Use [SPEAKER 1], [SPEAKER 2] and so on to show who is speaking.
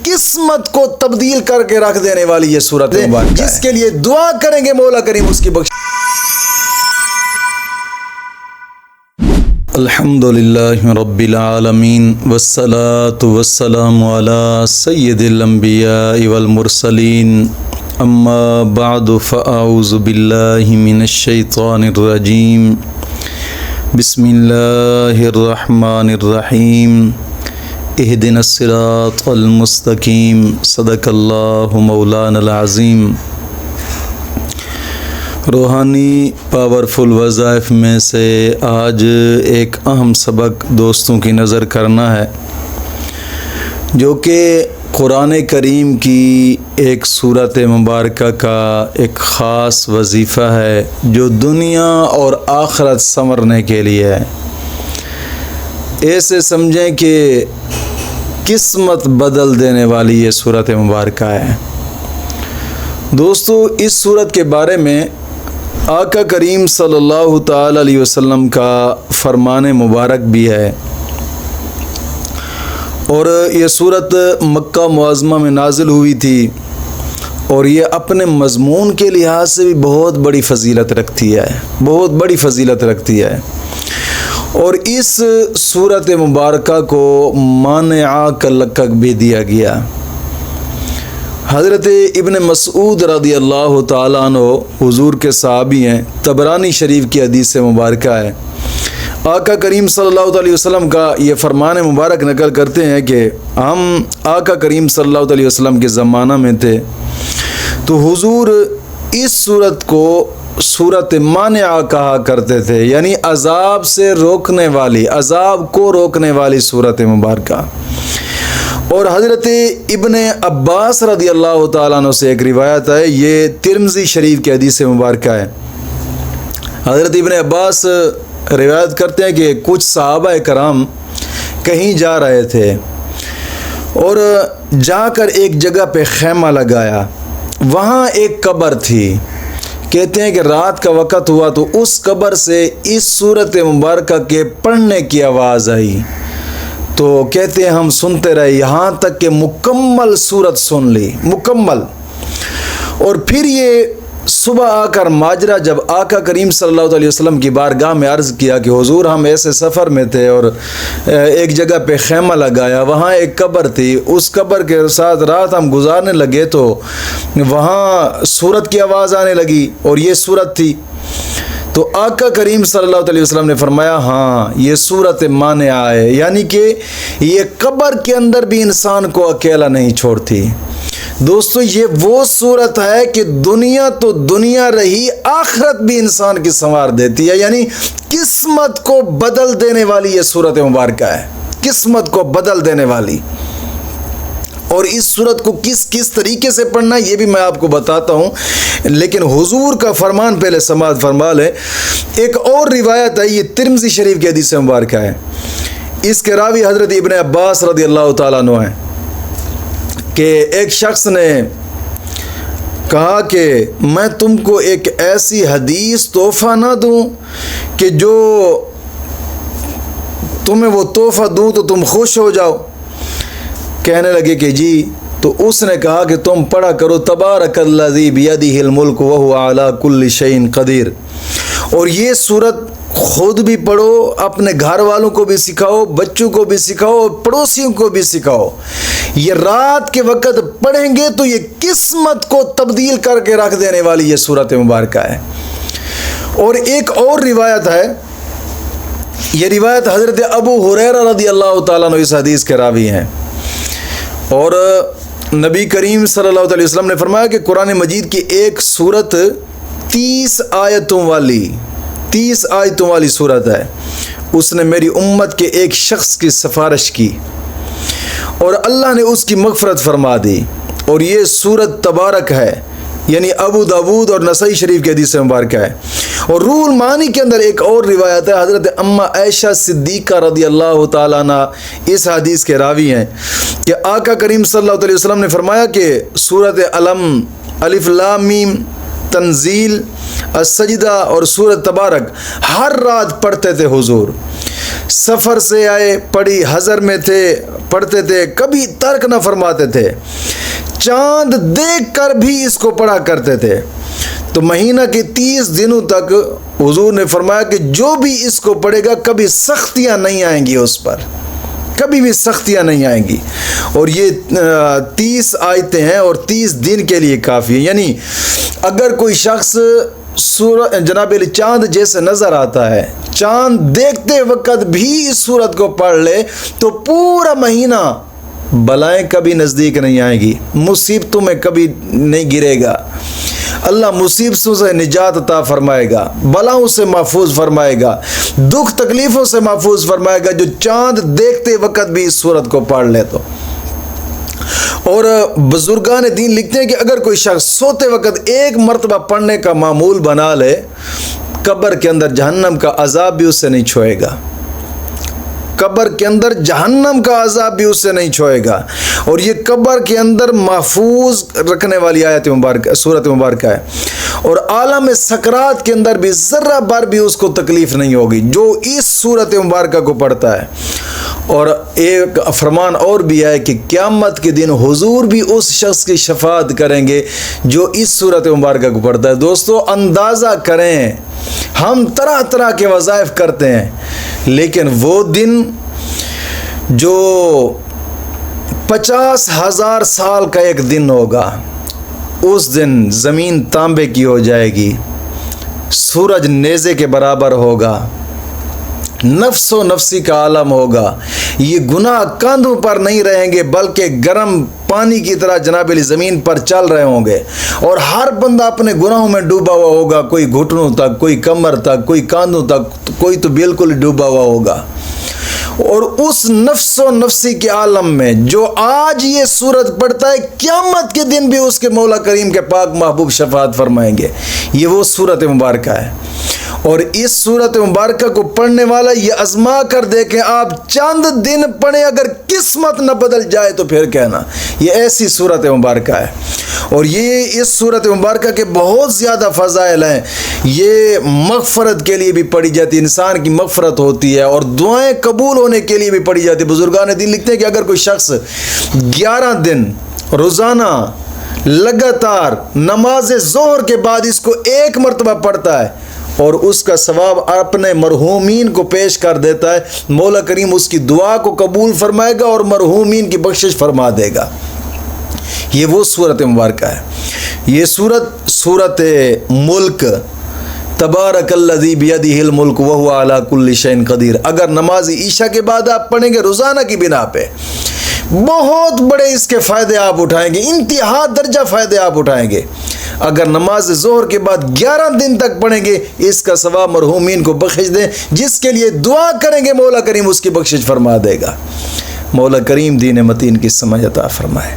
[SPEAKER 1] किस्मत को तब्दील करके रख देने वाली ये सूरत है, जिसके लिए दुआ करेंगे मौला करीम उसकी बख्श। अल्हम्दुलिल्लाहि रब्बिल आलमीन वस्सलातु वस्सलामु अला सय्यिदिल अंबिया वल मुरसलीन अम्मा बअदु फ़अऊज़ु बिल्लाहि मिनश शैतानिर रजीम बिस्मिल्लाहिर रहमानिर रहीम इहदिनस सिरातल मुस्तकीम सदक़ल्लाहु मौलानल अज़ीम। रूहानी पावरफुल वज़ाइफ में से आज एक अहम सबक दोस्तों की नज़र करना है, जो कि कुरान करीम की एक सूरत मुबारक का एक ख़ास वजीफ़ा है जो दुनिया और आखिरत संवरने के लिए है। ऐसे समझें कि किस्मत बदल देने वाली ये सूरत मुबारक है। दोस्तों, इस सूरत के बारे में आका करीम सल्लल्लाहु ताला अलैहि वसल्लम का फरमान मुबारक भी है, और ये सूरत मक्का मुअज़्ज़मा में नाजिल हुई थी, और ये अपने मज़मून के लिहाज से भी बहुत बड़ी फ़जीलत रखती है, बहुत बड़ी फ़जीलत रखती है। और इस सूरत मुबारक को मानिआ का लक़ब भी दिया गया। हज़रत इब्न मसऊद रज़ियल्लाहु ताला अन्हु हुज़ूर के सहाबी हैं, तबरानी शरीफ की हदीस मुबारक है। आका करीम सल्लल्लाहु अलैहि वसल्लम का ये फरमान मुबारक नकल करते हैं कि हम आका करीम सल्लल्लाहु अलैहि वसल्लम के ज़माना में थे तो हुज़ूर इस सूरत को सूरत मानिआ कहा करते थे, यानी अज़ाब से रोकने वाली, अज़ाब को रोकने वाली सूरत मुबारक। और हज़रत इब्ने अब्बास रज़ियल्लाहु ताला अन्हु से एक रिवायत है, ये तिर्मिज़ी शरीफ की हदीस मुबारक है। हज़रत इब्ने अब्बास रिवायत करते हैं कि कुछ सहाबा कराम कहीं जा रहे थे और जाकर एक जगह पे खैमा लगाया। वहाँ एक कब्र थी। कहते हैं कि रात का वक़्त हुआ तो उस कब्र से इस सूरत मुबारक के पढ़ने की आवाज़ आई। तो कहते हैं हम सुनते रहे यहाँ तक कि मुकम्मल सूरत सुन ली, मुकम्मल। और फिर ये सुबह आकर माजरा जब आका करीम सल्लल्लाहु अलैहि वसल्लम की बारगाह में अर्ज़ किया कि हुज़ूर हम ऐसे सफ़र में थे और एक जगह पे खैमा लगाया, वहाँ एक कब्र थी, उस कब्र के साथ रात हम गुजारने लगे तो वहाँ सूरत की आवाज़ आने लगी और ये सूरत थी। तो आका करीम सल्लल्लाहु अलैहि वसल्लम ने फरमाया हाँ ये सूरत मानिआ है, यानी कि ये कब्र के अंदर भी इंसान को अकेला नहीं छोड़ती। दोस्तों, ये वो सूरत है कि दुनिया तो दुनिया रही, आखिरत भी इंसान की संवार देती है, यानी किस्मत को बदल देने वाली ये सूरत मुबारक है, किस्मत को बदल देने वाली। और इस सूरत को किस किस तरीके से पढ़ना ये भी मैं आपको बताता हूँ, लेकिन हुजूर का फरमान पहले समाअत फरमा लें। एक और रिवायत है, ये तिर्मिज़ी शरीफ की हदीस मुबारक है। इसके रावी हज़रत इब्न अब्बास रज़ियल्लाहु ताला अन्हु हैं कि एक शख्स ने कहा कि मैं तुमको एक ऐसी हदीस तोहफ़ा ना दूं कि जो तुम्हें वो तोहफ़ा दूं तो तुम खुश हो जाओ। कहने लगे कि जी। तो उसने कहा कि तुम पढ़ा करो तबारकल्लज़ी बियदिहिल मुल्क व हुवा अला कुल्लि शैइन क़दीर। और ये सूरत खुद भी पढ़ो, अपने घर वालों को भी सिखाओ, बच्चों को भी सिखाओ, पड़ोसियों को भी सिखाओ। ये रात के वक़्त पढ़ेंगे तो ये किस्मत को तब्दील करके रख देने वाली ये सूरत मुबारक है। और एक और रिवायत है, ये रिवायत हज़रत अबू हुरैरा रज़ियल्लाहु ताला अन्हु इस हदीस के रावी हैं। और नबी करीम सल्लल्लाहु अलैहि वसल्लम ने फरमाया कि कुरान मजीद की एक सूरत 30 आयतों वाली सूरत है। उसने मेरी उम्मत के एक शख्स की सिफारिश की और अल्लाह ने उसकी मग़फ़िरत फरमा दी। और ये सूरत तबारक है, यानी अबू दाऊद और नसाई शरीफ की हदीस मुबारक है। और रूहुल मानी के अंदर एक और रिवायत है, हज़रत अम्मा आयशा सिद्दीक़ा रज़ियल्लाहु ताला अन्हा इस हदीस के रावी हैं कि आका करीम सल्लल्लाहु अलैहि वसल्लम ने फरमाया कि सूरत अलम, अलिफ लाम मीम, तंजील, अस्सजदा और सूरत तबारक हर रात पढ़ते थे हुजूर। सफ़र से आए पढ़ी, हज़र में थे पढ़ते थे, कभी तर्क न फरमाते थे, चांद देख कर भी इसको पढ़ा करते थे। तो महीना के 30 दिनों तक हुजूर ने फरमाया कि जो भी इसको पढ़ेगा कभी सख्तियाँ नहीं आएंगी उस पर, कभी भी सख्तियाँ नहीं आएंगी। और ये 30 आयतें हैं और 30 दिन के लिए काफ़ी है। यानी अगर कोई शख्स जनाब चाँद जैसे नज़र आता है, चाँद देखते वक्त भी इस सूरत को पढ़ ले तो पूरा महीना बलाएं कभी नज़दीक नहीं आएगी, मुसीबतों में कभी नहीं गिरेगा, अल्लाह मुसीबतों से निजात अता फरमाएगा, बलाओं से महफूज फरमाएगा, दुख तकलीफ़ों से महफूज फरमाएगा, जो चाँद देखते वक्त भी इस सूरत को पढ़ ले तो। और बुजुर्गान दीन लिखते हैं कि अगर कोई शख्स सोते वक्त एक मरतबा पढ़ने का मामूल बना ले, कब्र के अंदर जहन्नम का अजाब भी उससे नहीं छोएगा, कब्र के अंदर जहन्नम का अजाब भी उससे नहीं छोएगा। और ये कब्र के अंदर महफूज रखने वाली आयत मुबारक सूरत मुबारक है। और आलम सकरात के अंदर भी ज़र्रा बार भी उसको तकलीफ़ नहीं होगी जो इस सूरत मुबारक को पढ़ता है। और एक फरमान और भी है कि क़यामत के दिन हुजूर भी उस शख्स की शफाअत करेंगे जो इस सूरत मुबारक को पढ़ता है। दोस्तों अंदाज़ा करें, हम तरह तरह के वज़ाइफ करते हैं, लेकिन वो दिन जो 50,000 साल का एक दिन होगा, उस दिन ज़मीन तांबे की हो जाएगी, सूरज नेज़े के बराबर होगा, नफ्सो नफ्सी का आलम होगा। ये गुनाह कंधों पर नहीं रहेंगे बल्कि गर्म पानी की तरह जनाबिल ज़मीन पर चल रहे होंगे। और हर बंदा अपने गुनाहों में डूबा हुआ होगा, कोई घुटनों तक, कोई कमर तक, कोई कांधों तक, कोई तो बिल्कुल डूबा हुआ होगा। और उस नफ्सो नफ्सी के आलम में जो आज ये सूरत पढ़ता है, क़यामत के दिन भी उसके मौला करीम के पाक महबूब शफाअत फरमाएंगे। ये वो सूरत मुबारक है। और इस सूरत मुबारक को पढ़ने वाला ये आजमा कर देखें, आप चंद दिन पढ़े, अगर किस्मत न बदल जाए तो फिर कहना। ये ऐसी सूरत मुबारक है। और ये इस सूरत मुबारक के बहुत ज़्यादा फ़ज़ाइल हैं। ये मग़फ़रत के लिए भी पढ़ी जाती है, इंसान की मग़फ़रत होती है, और दुआएं कबूल होने के लिए भी पढ़ी जाती है। बुजुर्गान दीन लिखते हैं कि अगर कोई शख्स 11 दिन रोज़ाना लगातार नमाज ज़ोहर के बाद इसको एक मरतबा पढ़ता है और उसका सवाब अपने मरहूमीन को पेश कर देता है, मौला करीम उसकी दुआ को कबूल फरमाएगा और मरहूमीन की बख्शिश फरमा देगा। ये वो सूरत मुबारक है। ये सूरत मुल्क, तबारकल्लज़ी बियदिहिल मुल्क व हुवा अला कुल्लि शैइन क़दीर। अगर नमाज ईशा के बाद आप पढ़ेंगे रोज़ाना की बिना पे, बहुत बड़े इसके फ़ायदे आप उठाएंगे, इंतहा दर्जा फ़ायदे आप उठाएंगे। अगर नमाज ज़ोहर के बाद 11 दिन तक पढ़ेंगे, इसका सवाब मरहूमीन को बख्शिश दें, जिसके लिए दुआ करेंगे मौला करीम उसकी बख्शिश फरमा देगा। मौला करीम दीन मतीन की समझ अता फरमाए।